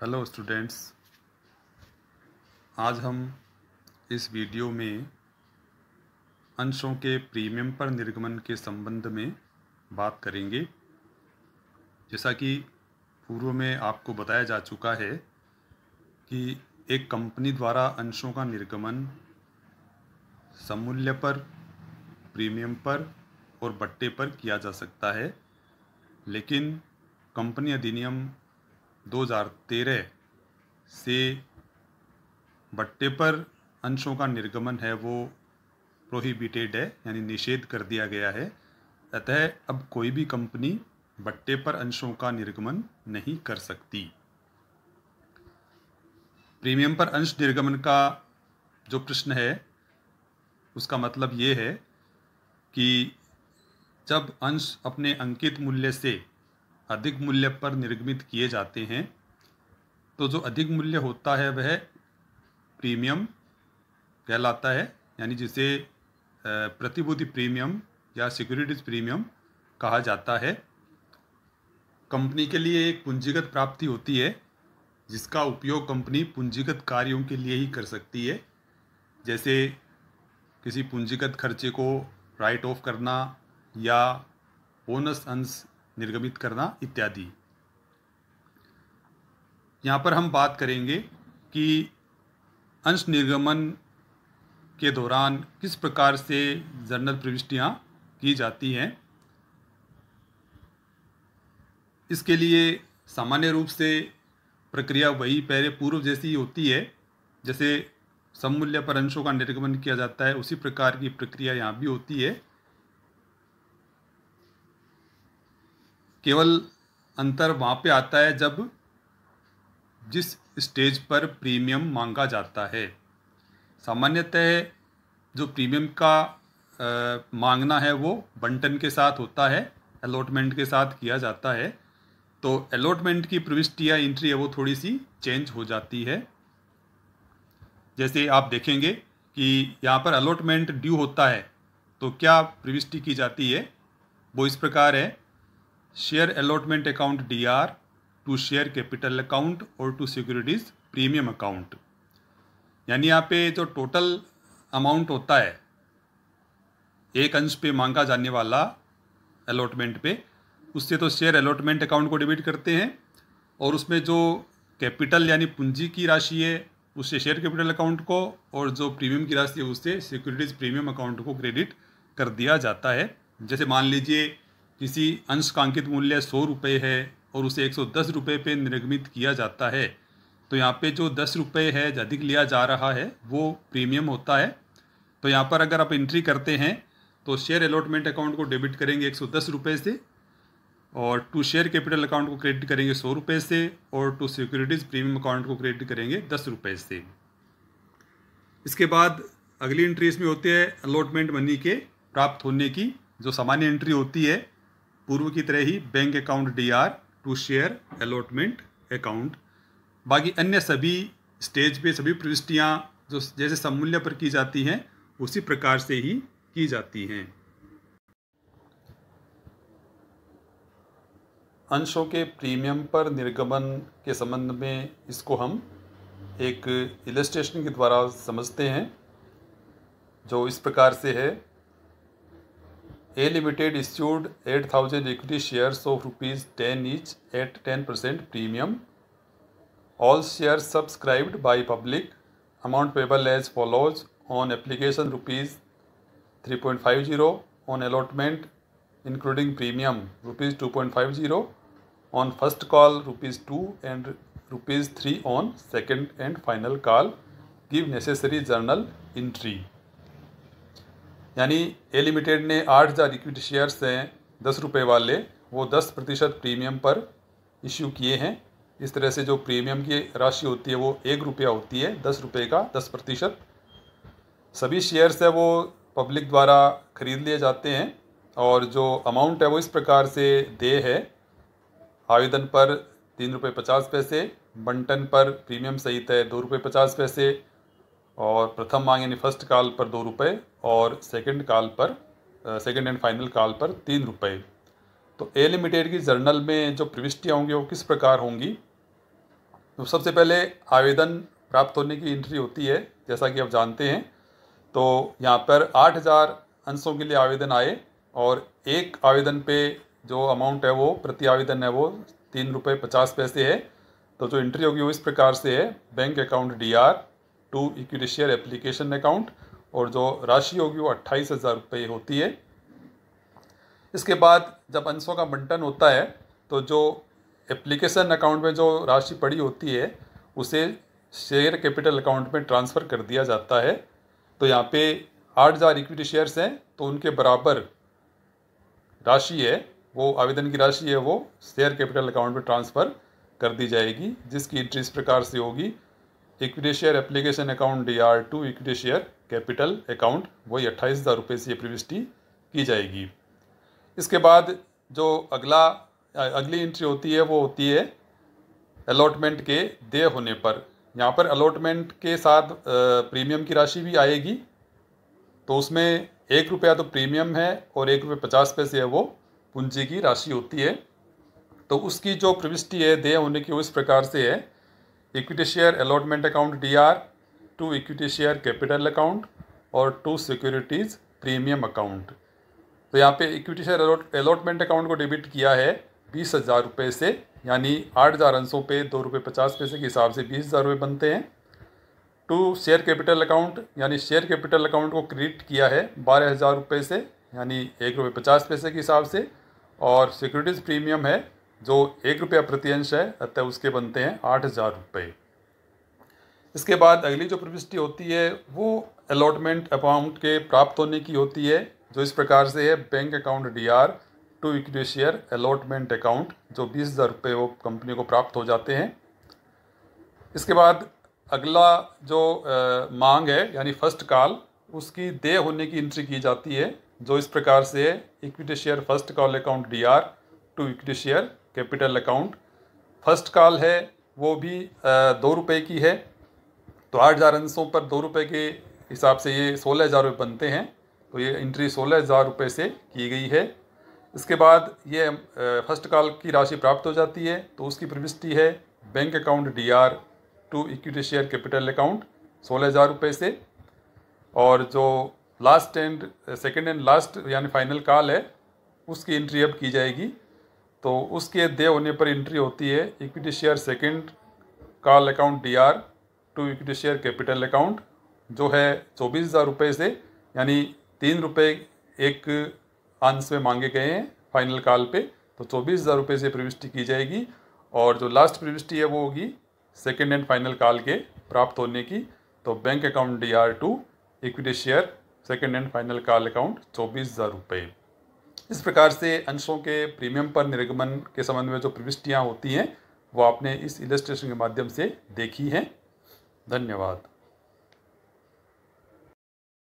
Hello students, आज हम इस वीडियो में अंशों के प्रीमियम पर निर्गमन के संबंध में बात करेंगे। जैसा कि पूर्व में आपको बताया जा चुका है कि एक कंपनी द्वारा अंशों का निर्गमन सममूल्य पर, प्रीमियम पर और बट्टे पर किया जा सकता है, लेकिन कंपनी अधिनियम 2013 से बट्टे पर अंशों का निर्गमन है वो प्रोहिबिटेड है, यानी निषेध कर दिया गया है। अतः अब कोई भी कंपनी बट्टे पर अंशों का निर्गमन नहीं कर सकती। प्रीमियम पर अंश निर्गमन का जो प्रश्न है उसका मतलब ये है कि जब अंश अपने अंकित मूल्य से अधिक मूल्य पर निर्गमित किए जाते हैं तो जो अधिक मूल्य होता है वह प्रीमियम कहलाता है, यानी जिसे प्रतिभूति प्रीमियम या सिक्योरिटीज प्रीमियम कहा जाता है। कंपनी के लिए एक पूंजीगत प्राप्ति होती है जिसका उपयोग कंपनी पूंजीगत कार्यों के लिए ही कर सकती है, जैसे किसी पूंजीगत खर्चे को राइट ऑफ करना या बोनस अंश निर्गमित करना इत्यादि। यहाँ पर हम बात करेंगे कि अंश निर्गमन के दौरान किस प्रकार से जर्नल प्रविष्टियाँ की जाती हैं। इसके लिए सामान्य रूप से प्रक्रिया वही पहले पूर्व जैसी होती है, जैसे सममूल्य पर अंशों का निर्गमन किया जाता है उसी प्रकार की प्रक्रिया यहाँ भी होती है। केवल अंतर वहाँ पे आता है जब जिस स्टेज पर प्रीमियम मांगा जाता है। सामान्यतः जो प्रीमियम का मांगना है वो बंटन के साथ होता है, अलॉटमेंट के साथ किया जाता है। तो अलॉटमेंट की प्रविष्टि या एंट्री है वो थोड़ी सी चेंज हो जाती है। जैसे आप देखेंगे कि यहाँ पर अलॉटमेंट ड्यू होता है तो क्या प्रविष्टि की जाती है, वो इस प्रकार है: share allotment account DR to share capital account और टू सिक्योरिटीज प्रीमियम अकाउंट। यानी यहाँ पे जो टोटल अमाउंट होता है एक अंश पे मांगा जाने वाला अलॉटमेंट पे, उससे तो शेयर अलॉटमेंट अकाउंट को डेबिट करते हैं और उसमें जो कैपिटल यानी पूंजी की राशि है उससे शेयर कैपिटल अकाउंट को, और जो प्रीमियम की राशि है उससे सिक्योरिटीज प्रीमियम अकाउंट को क्रेडिट कर दिया जाता है। जैसे मान लीजिए किसी अंश का अंकित मूल्य 100 रुपये है और उसे 110 रुपये पे निर्गमित किया जाता है, तो यहाँ पे जो 10 रुपये है अधिक लिया जा रहा है वो प्रीमियम होता है। तो यहाँ पर अगर आप एंट्री करते हैं तो शेयर अलॉटमेंट अकाउंट को डेबिट करेंगे 110 रुपये से, और टू शेयर कैपिटल अकाउंट को क्रेडिट करेंगे 100 रुपये से, और टू सिक्योरिटीज़ प्रीमियम अकाउंट को क्रेडिट करेंगे 10 रुपये से। इसके बाद अगली एंट्री इसमें होती है अलॉटमेंट मनी के प्राप्त होने की। जो सामान्य एंट्री होती है पूर्व की तरह ही bank account DR to share allotment account. बाकी अन्य सभी स्टेज पे सभी प्रविष्टियाँ जो जैसे सममूल्य पर की जाती हैं उसी प्रकार से ही की जाती हैं। अंशों के प्रीमियम पर निर्गमन के संबंध में इसको हम एक इलस्ट्रेशन के द्वारा समझते हैं, जो इस प्रकार से है: A Limited issued 8,000 equity shares of ₹10 each at 10% premium. All shares subscribed by public. Amount payable as follows: on application ₹3.50, on allotment including premium ₹2.50, on first call ₹2 and ₹3 on second and final call. Give necessary journal entry। यानी ए limited ने 8,000 equity shares हैं 10 रुपये वाले, वो 10% premium पर issue किए हैं। इस तरह से जो प्रीमियम की राशि होती है वो 1 रुपया होती है, 10 रुपये का 10%। सभी शेयर्स है वो पब्लिक द्वारा खरीद लिए जाते हैं, और जो अमाउंट है वो इस प्रकार से देय है: आवेदन पर ₹3.50, बंटन पर प्रीमियम सहित है ₹2.50, और प्रथम मांग यानी फर्स्ट कॉल पर ₹2 और सेकंड एंड फाइनल कॉल पर ₹3। तो ए लिमिटेड की जर्नल में जो प्रविष्टियाँ होंगी वो किस प्रकार होंगी? तो सबसे पहले आवेदन प्राप्त होने की एंट्री होती है, जैसा कि आप जानते हैं। तो यहाँ पर 8,000 अंशों के लिए आवेदन आए और एक आवेदन पे जो अमाउंट है वो प्रति आवेदन है वो 3 रुपये 50 पैसे है। तो जो एंट्री होगी वो इस प्रकार से है, bank account DR to equity share application account, और जो राशि होगी वो 28,000 रुपये होती है। इसके बाद जब अंशों का बंटन होता है तो जो एप्लीकेशन अकाउंट में जो राशि पड़ी होती है उसे शेयर कैपिटल अकाउंट में ट्रांसफ़र कर दिया जाता है। तो यहाँ पे 8,000 इक्विटी शेयर्स हैं तो उनके बराबर राशि है, वो आवेदन की राशि है वो शेयर कैपिटल अकाउंट में ट्रांसफ़र कर दी जाएगी, जिसकी एंट्री इस प्रकार से होगी, equity share application account DR to equity share capital account, वही 28,000 रुपये से ये प्रविष्टि की जाएगी। इसके बाद जो अगली एंट्री होती है वो होती है अलॉटमेंट के देय होने पर। यहाँ पर अलॉटमेंट के साथ प्रीमियम की राशि भी आएगी। तो उसमें 1 रुपया तो प्रीमियम है और 1 रुपये 50 पैसे है वो पूंजी की राशि होती है। तो उसकी जो प्रविष्टि है देय होने की वो इस प्रकार से है, equity share allotment account DR to equity share capital account और टू सिक्योरिटीज़ प्रीमियम अकाउंट। तो यहाँ पे इक्विटी शेयर अलॉटमेंट अकाउंट को डेबिट किया है 20,000 रुपये से, यानी 8,000 अंशों पे 2 रुपये 50 पैसे के हिसाब से 20,000 रुपये बनते हैं। टू शेयर कैपिटल अकाउंट, यानी शेयर कैपिटल अकाउंट को क्रेडिट किया है 12,000 रुपये से, यानी 1 रुपये 50 पैसे के हिसाब से। और सिक्योरिटीज़ प्रीमियम है जो 1 रुपया प्रति अंश है, अतः उसके बनते हैं 8,000 रुपये। इसके बाद अगली जो प्रविष्टि होती है वो अलॉटमेंट अमाउंट के प्राप्त होने की होती है, जो इस प्रकार से है, bank account DR to equity share allotment account, जो 20,000 रुपये वो कंपनी को प्राप्त हो जाते हैं। इसके बाद अगला जो मांग है यानी फर्स्ट कॉल, उसकी देय होने की एंट्री की जाती है, जो इस प्रकार से है, equity share first call account DR to equity share capital account. First call है वो भी 2 रुपये की है। तो 8,000 अंशों पर 2 रुपये के हिसाब से ये 16,000 रुपये बनते हैं। तो ये एंट्री 16,000 रुपये से की गई है। इसके बाद ये फर्स्ट कॉल की राशि प्राप्त हो जाती है, तो उसकी प्रविष्टि है bank account DR to equity share capital account 16,000 रुपये से। और जो last and second and last यानी फाइनल कॉल है उसकी एंट्री अब की जाएगी। तो उसके देय होने पर एंट्री होती है, equity share second call account DR to equity share capital account, जो है 24,000 रुपये से, यानी 3 रुपये एक अंश में मांगे गए हैं फाइनल कॉल पे। तो 24,000 रुपये से प्रविष्टि की जाएगी। और जो लास्ट प्रविष्टि है वो होगी सेकेंड एंड फाइनल कॉल के प्राप्त होने की। तो bank account DR to equity share second and final call account 24,000 रुपये। इस प्रकार से अंशों के प्रीमियम पर निर्गमन के संबंध में जो प्रविष्टियाँ होती हैं वो आपने इस इलस्ट्रेशन के माध्यम से देखी हैं। धन्यवाद।